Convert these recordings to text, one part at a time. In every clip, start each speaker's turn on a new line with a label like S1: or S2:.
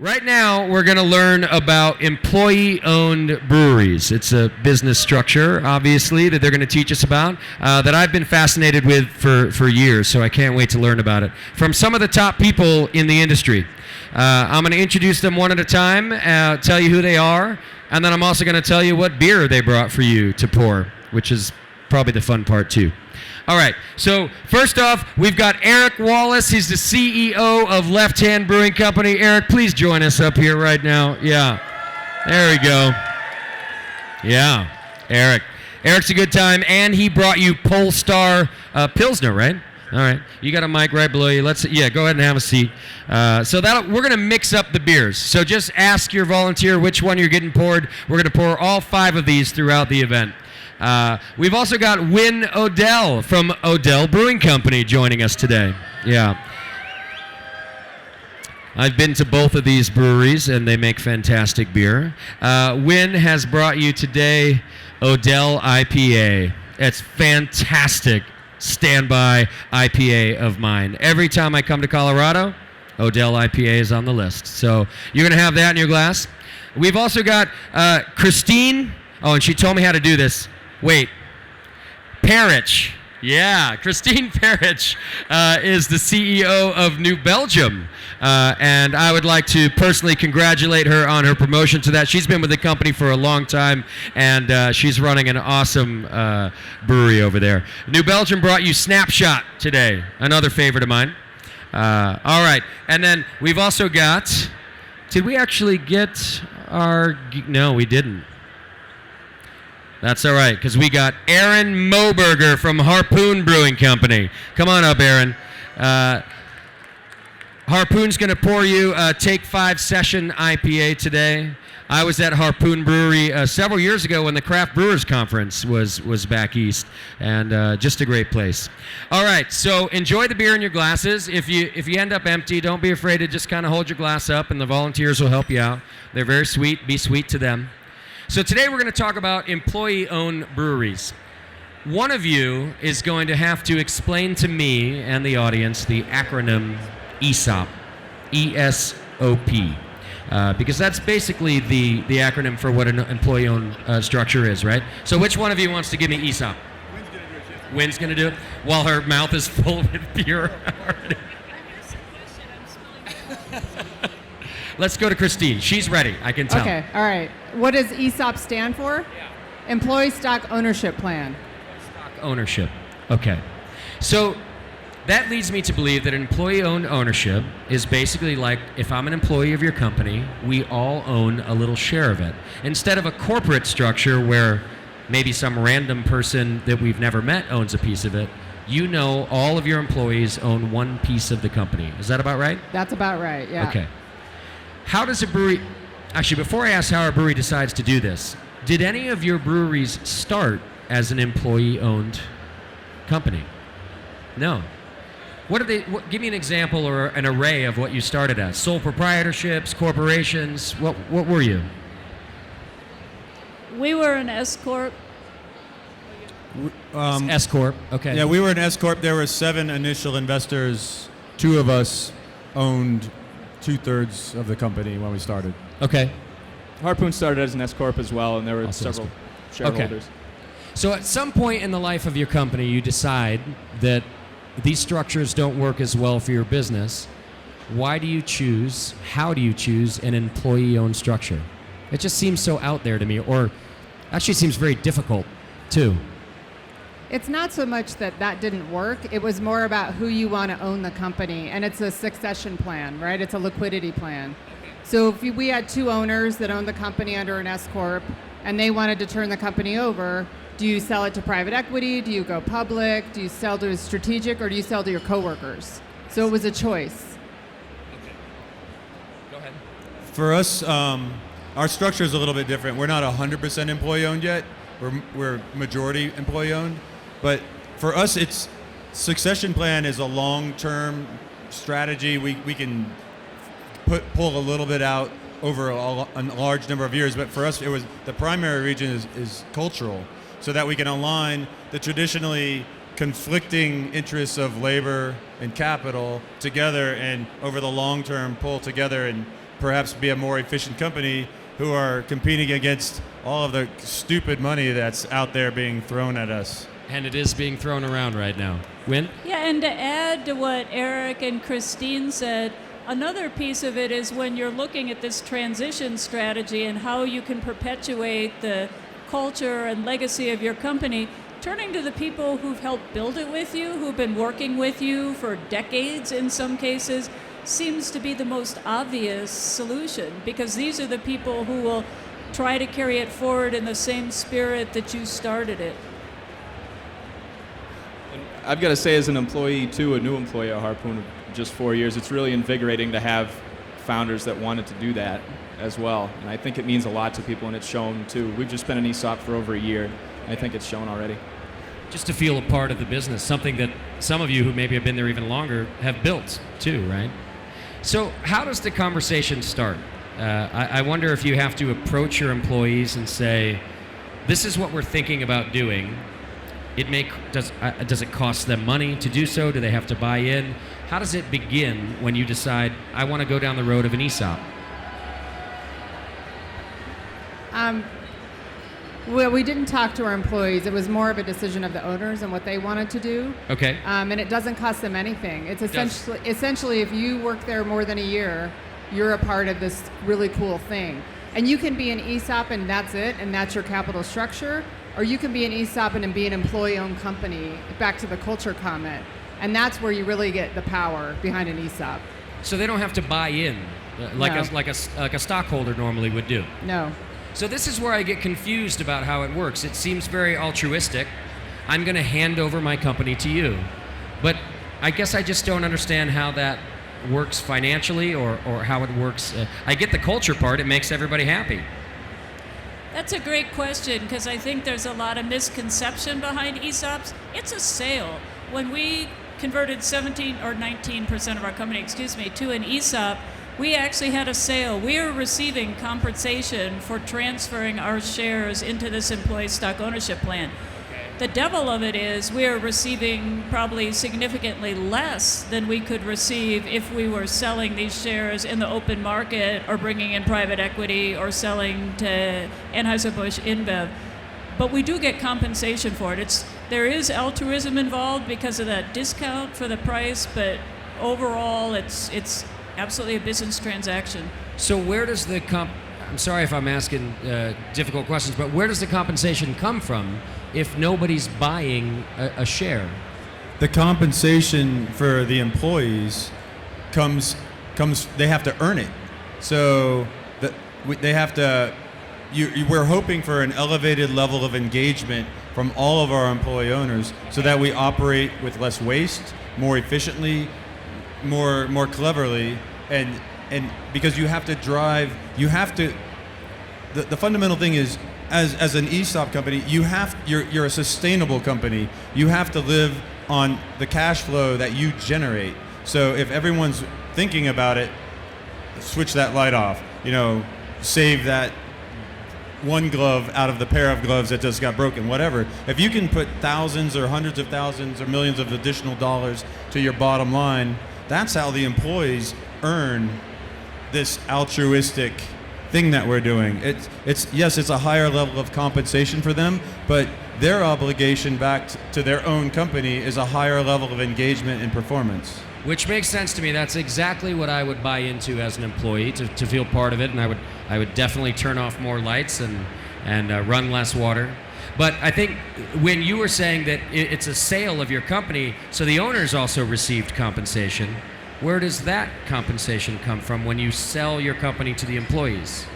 S1: Right now, we're going to learn about employee-owned breweries. It's a business structure, obviously, that they're going to teach us about, that I've been fascinated with for years, so I can't wait to learn about it. From some of the top people in the industry. I'm going to introduce them one at a time, tell you who they are, and then I'm also going to tell you what beer they brought for you to pour, which is probably the fun part, too. All right, so first off, we've got Eric Wallace. He's the CEO of Hand Brewing Company. Eric, please join us up here right now. Yeah, there we go. Yeah, Eric. Eric's a good time, and he brought you Polestar Pilsner, right? All right, you got a mic right below you. Go ahead and have a seat. We're gonna mix up the beers. So just ask your volunteer which one you're getting poured. We're gonna pour all 5 of these throughout the event. We've also got Odell from Odell Brewing Company joining us today. Yeah. I've been to both of these breweries, and they make fantastic beer. Has brought you today Odell IPA. It's fantastic standby IPA of mine. Every time I come to Colorado, Odell IPA is on the list. So you're going to have that in your glass. We've also got Christine. Oh, and she told me how to do this. Wait, Parrish. Yeah, Christine Parrish is the CEO of New Belgium. And I would like to personally congratulate her on her promotion to that. She's been with the company for a long time, and she's running an awesome brewery over there. New Belgium brought you Snapshot today, another favorite of mine. All right, and then we've also got, did we actually get our, no, we didn't. That's all right, because we got Aaron Moberger from Harpoon Brewing Company. Come on up, Aaron. Harpoon's going to pour you a Take 5 Session IPA today. I was at Harpoon Brewery several years ago when the Craft Brewers Conference was back east, and just a great place. All right, so enjoy the beer in your glasses. If you end up empty, don't be afraid to just kind of hold your glass up, and the volunteers will help you out. They're very sweet. Be sweet to them. So today we're going to talk about employee-owned breweries. One of you is going to have to explain to me and the audience the acronym ESOP, E-S-O-P, because that's basically the acronym for what an employee-owned structure is, right? So which one of you wants to give me ESOP? Wynn's going to do it? While her mouth is full with beer. Let's go to Christine. She's ready. I can tell.
S2: Okay. All right. What does ESOP stand for?
S1: Yeah.
S2: Employee Stock Ownership Plan.
S1: Stock ownership. Okay. So that leads me to believe that employee-owned ownership is basically like if I'm an employee of your company, we all own a little share of it. Instead of a corporate structure where maybe some random person that we've never met owns a piece of it, you know all of your employees own one piece of the company. Is that about right?
S2: That's about right, yeah.
S1: Okay. How does a brewery, actually before I ask how a brewery decides to do this, did any of your breweries start as an employee-owned company? No. Give me an example or an array of what you started as. Sole proprietorships, corporations, what were you?
S3: We were an S Corp.
S1: S Corp, okay.
S4: Yeah, we were an S Corp. There were 7 initial investors. 2 of us owned 2/3 of the company when we started.
S1: Okay.
S5: Harpoon started as an S Corp as well, and there were
S1: Also
S5: several shareholders.
S1: Okay. So at some point in the life of your company, you decide that these structures don't work as well for your business. How do you choose an employee-owned structure? It just seems so out there to me, or actually seems very difficult, too.
S2: It's not so much that didn't work. It was more about who you want to own the company. And it's a succession plan, right? It's a liquidity plan. So if we had 2 owners that owned the company under an S Corp and they wanted to turn the company over, do you sell it to private equity? Do you go public? Do you sell to a strategic, or do you sell to your coworkers? So it was a choice.
S1: Okay. Go ahead.
S4: For us, our structure is a little bit different. We're not 100% employee-owned yet. We're majority employee-owned. But for us, it's succession plan is a long-term strategy. We can pull a little bit out over a large number of years. But for us, the primary region is cultural, so that we can align the traditionally conflicting interests of labor and capital together, and over the long term pull together and perhaps be a more efficient company who are competing against all of the stupid money that's out there being thrown at us.
S1: And it is being thrown around right now. Win?
S3: Yeah, and to add to what Eric and Christine said, another piece of it is when you're looking at this transition strategy and how you can perpetuate the culture and legacy of your company, turning to the people who've helped build it with you, who've been working with you for decades in some cases, seems to be the most obvious solution, because these are the people who will try to carry it forward in the same spirit that you started it.
S5: I've got to say, as an employee too, a new employee at Harpoon of just 4 years, it's really invigorating to have founders that wanted to do that as well. And I think it means a lot to people, and it's shown too. We've just been an ESOP for over a year. I think it's shown already.
S1: Just to feel a part of the business, something that some of you who maybe have been there even longer have built too, right? So how does the conversation start? I wonder if you have to approach your employees and say, this is what we're thinking about doing. Does it cost them money to do so? Do they have to buy in? How does it begin when you decide, I want to go down the road of an ESOP?
S2: Well, we didn't talk to our employees. It was more of a decision of the owners and what they wanted to do.
S1: Okay.
S2: And it doesn't cost them anything. It's essentially if you work there more than a year, you're a part of this really cool thing. And you can be an ESOP and that's it, and that's your capital structure, or you can be an ESOP and be an employee-owned company, back to the culture comment. And that's where you really get the power behind an ESOP.
S1: So they don't have to buy in like a stockholder normally would do.
S2: No.
S1: So this is where I get confused about how it works. It seems very altruistic. I'm going to hand over my company to you. But I guess I just don't understand how that works financially or how it works. I get the culture part. It makes everybody happy.
S3: That's a great question, because I think there's a lot of misconception behind ESOPs. It's a sale. When we converted 19% of our company, to an ESOP, we actually had a sale. We are receiving compensation for transferring our shares into this employee stock ownership plan. The devil of it is we are receiving probably significantly less than we could receive if we were selling these shares in the open market or bringing in private equity or selling to Anheuser-Busch InBev. But we do get compensation for it. There is altruism involved because of that discount for the price, but overall it's absolutely a business transaction.
S1: So where does the I'm sorry if I'm asking difficult questions, but where does the compensation come from if nobody's buying a share?
S4: The compensation for the employees comes they have to earn it. So they have to. We're hoping for an elevated level of engagement from all of our employee owners, so that we operate with less waste, more efficiently, more cleverly, and because you have to drive. The fundamental thing is, as an ESOP company, you're a sustainable company. You have to live on the cash flow that you generate. So if everyone's thinking about it, switch that light off. Save that one glove out of the pair of gloves that just got broken, whatever. If you can put thousands or hundreds of thousands or millions of additional dollars to your bottom line, that's how the employees earn this altruistic thing that we're doing. It's a higher level of compensation for them, but their obligation back to their own company is a higher level of engagement and performance.
S1: Which makes sense to me. That's exactly what I would buy into as an employee, to feel part of it, and I would definitely turn off more lights and run less water. But I think when you were saying that it's a sale of your company, so the owners also received compensation, where does that compensation come from when you sell your company to the employees?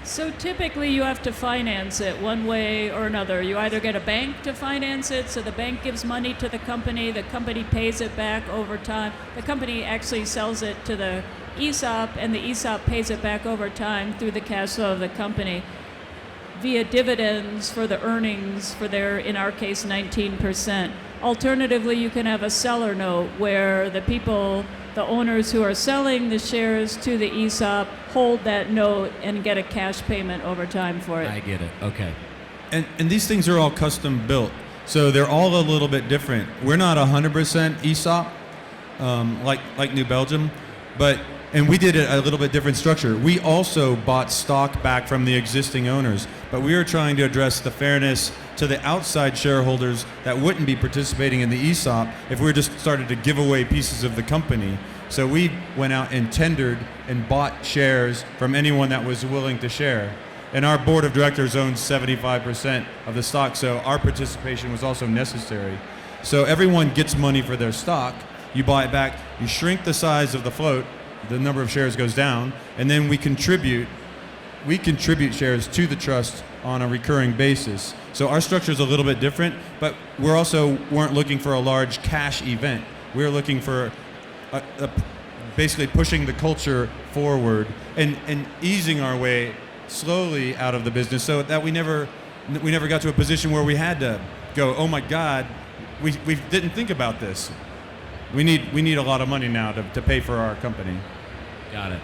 S3: So typically you have to finance it one way or another. You either get a bank to finance it, so the bank gives money to the company pays it back over time. The company actually sells it to the ESOP, and the ESOP pays it back over time through the cash flow of the company via dividends for the earnings for their, in our case, 19%. Alternatively, you can have a seller note where the owners who are selling the shares to the ESOP hold that note and get a cash payment over time for it.
S1: I get it. Okay.
S4: And these things are all custom built, so they're all a little bit different. We're not 100% ESOP like New Belgium, but And we did a little bit different structure. We also bought stock back from the existing owners, but we were trying to address the fairness to the outside shareholders that wouldn't be participating in the ESOP if we just started to give away pieces of the company. So we went out and tendered and bought shares from anyone that was willing to share. And our board of directors owns 75% of the stock, so our participation was also necessary. So everyone gets money for their stock. You buy it back, you shrink the size of the float, the number of shares goes down, and then we contribute shares to the trust on a recurring basis. So our structure is a little bit different, but we're also weren't looking for a large cash event. We're looking for basically pushing the culture forward and easing our way slowly out of the business, so that we never got to a position where we had to go, oh my God, we didn't think about this. We need a lot of money now to pay for our company.
S1: Got it.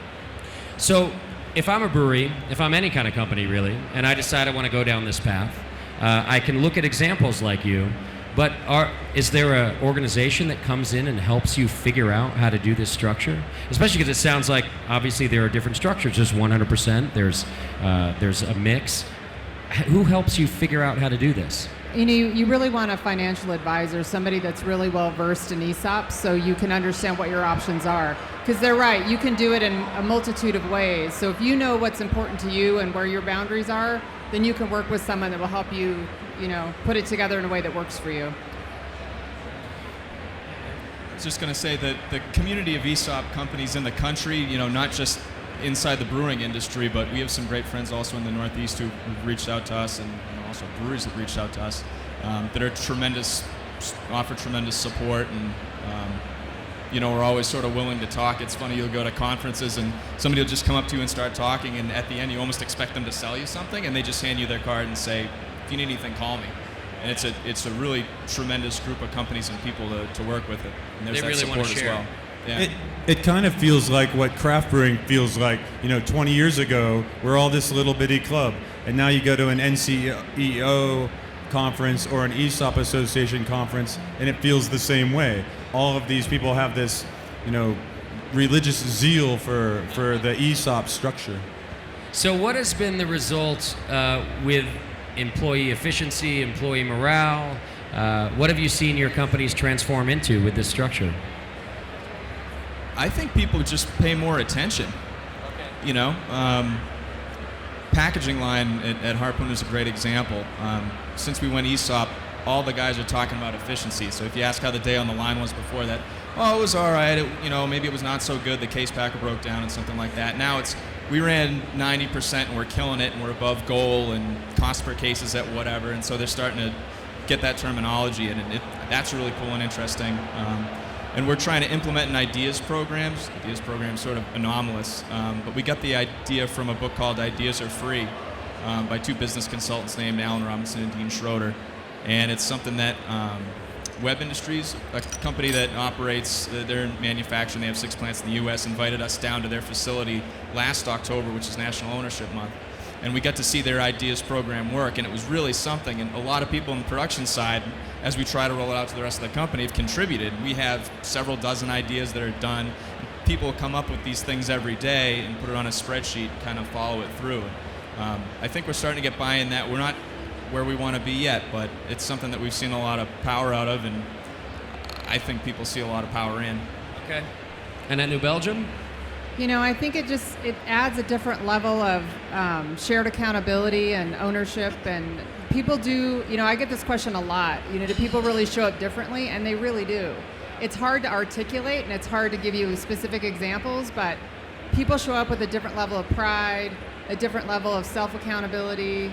S1: So if I'm a brewery, if I'm any kind of company really, and I decide I want to go down this path, I can look at examples like you, but is there an organization that comes in and helps you figure out how to do this structure? Especially because it sounds like obviously there are different structures. There's 100%, there's a mix. Who helps you figure out how to do this?
S2: You know, you really want a financial advisor, somebody that's really well versed in ESOPs, so you can understand what your options are. Because they're right, you can do it in a multitude of ways. So if you know what's important to you and where your boundaries are, then you can work with someone that will help you, put it together in a way that works for you.
S5: I was just going to say that the community of ESOP companies in the country, not just inside the brewing industry, but we have some great friends also in the Northeast who've reached out to us, and also breweries that reached out to us that are offer tremendous support, and we're always sort of willing to talk. It's funny, you'll go to conferences and somebody will just come up to you and start talking, and at the end you almost expect them to sell you something, and they just hand you their card and say, if you need anything, call me. And it's a really tremendous group of companies and people to work with it. And there's
S1: They
S5: that
S1: really
S5: support
S1: want to
S5: as
S1: share.
S5: well. Yeah.
S4: It kind of feels like what craft brewing feels like. 20 years ago, we're all this little bitty club, and now you go to an NCEO conference or an ESOP Association conference, and it feels the same way. All of these people have this, religious zeal for the ESOP structure.
S1: So what has been the result with employee efficiency, employee morale? What have you seen your companies transform into with this structure?
S5: I think people just pay more attention. Okay. Packaging line at Harpoon is a great example. Since we went ESOP, all the guys are talking about efficiency. So if you ask how the day on the line was before that, it was all right. Maybe it was not so good. The case packer broke down and something like that. Now we ran 90% and we're killing it and we're above goal and cost per case is at whatever. And so they're starting to get that terminology, and that's really cool and interesting. And we're trying to implement an ideas program. Ideas program is sort of anomalous, but we got the idea from a book called Ideas Are Free by two business consultants named Alan Robinson and Dean Schroeder. And it's something that Web Industries, a company that operates, they're in manufacturing, they have 6 plants in the U.S., invited us down to their facility last October, which is National Ownership Month. And we got to see their ideas program work, and it was really something. And a lot of people on the production side, as we try to roll it out to the rest of the company, have contributed. We have several dozen ideas that are done. People come up with these things every day and put it on a spreadsheet and kind of follow it through. I think we're starting to get buy-in that we're not where we want to be yet, but it's something that we've seen a lot of power out of, and I think people see a lot of power in.
S1: Okay. And at New Belgium?
S2: I think it adds a different level of shared accountability and ownership, and people do, I get this question a lot, do people really show up differently? And they really do. It's hard to articulate and it's hard to give you specific examples, but people show up with a different level of pride, a different level of self-accountability.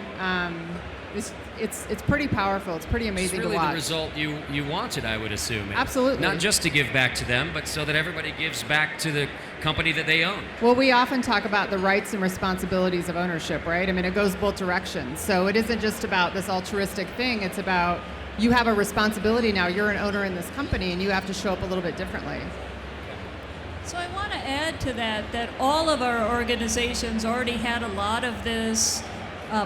S2: It's pretty powerful. It's pretty amazing to watch.
S1: It's really the result you wanted, I would assume.
S2: Absolutely.
S1: Not just to give back to them, but so that everybody gives back to the company that they own.
S2: Well, we often talk about the rights and responsibilities of ownership, right? I mean, it goes both directions. So it isn't just about this altruistic thing. It's about you have a responsibility now. You're an owner in this company, and you have to show up a little bit differently.
S3: So I want to add to that all of our organizations already had a lot of this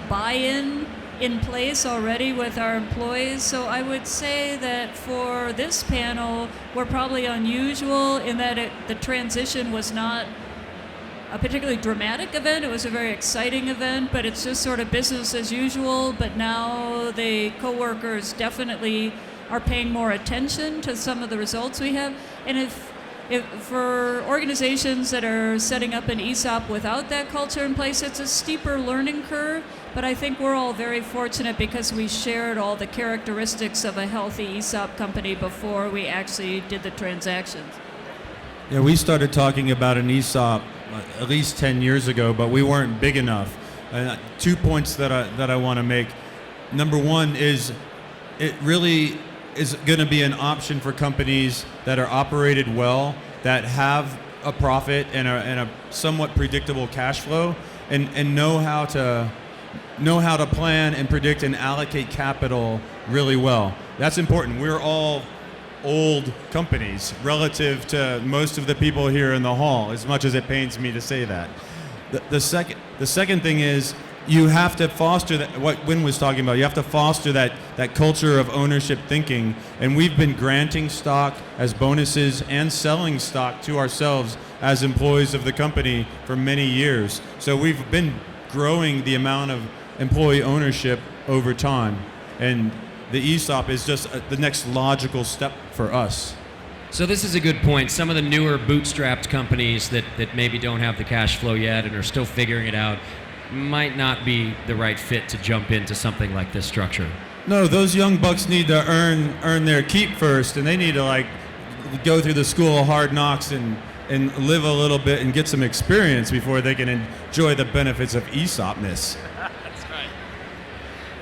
S3: buy-in in place already with our employees. So I would say that for this panel, we're probably unusual in that the transition was not a particularly dramatic event. It was a very exciting event, but it's just sort of business as usual. But now the coworkers definitely are paying more attention to some of the results we have. And if for organizations that are setting up an ESOP without that culture in place, it's a steeper learning curve. But I think we're all very fortunate because we shared all the characteristics of a healthy ESOP company before we actually did the transactions.
S4: Yeah, we started talking about an ESOP at least 10 years ago, but we weren't big enough. 2 points that I want to make. Number one is it really is going to be an option for companies that are operated well, that have a profit and a somewhat predictable cash flow, and know how to plan and predict and allocate capital really well. That's important. We're all old companies relative to most of the people here in the hall, as much as it pains me to say that. The second thing is you have to foster that, what Wynn was talking about, you have to foster that culture of ownership thinking, and we've been granting stock as bonuses and selling stock to ourselves as employees of the company for many years. So we've been growing the amount of employee ownership over time, and the ESOP is just the next logical step for us.
S1: So this is a good point. Some of the newer bootstrapped companies that maybe don't have the cash flow yet and are still figuring it out might not be the right fit to jump into something like this structure.
S4: No, those young bucks need to earn their keep first, and they need to go through the school of hard knocks and live a little bit and get some experience before they can enjoy the benefits of ESOPness.
S1: That's right.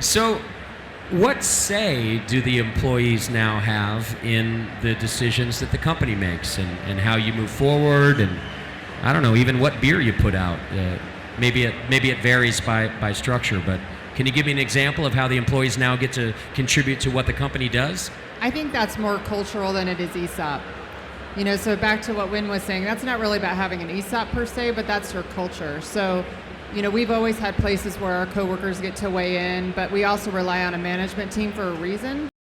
S1: So what say do the employees now have in the decisions that the company makes and how you move forward, and I don't know, even what beer you put out? Maybe it varies by structure, but can you give me an example of how the employees now get to contribute to what the company does?
S2: I think that's more cultural than it is ESOP. So back to what Wynn was saying, that's not really about having an ESOP per se, but that's your culture. So, we've always had places where our coworkers get to weigh in, but we also rely on a management team for a reason.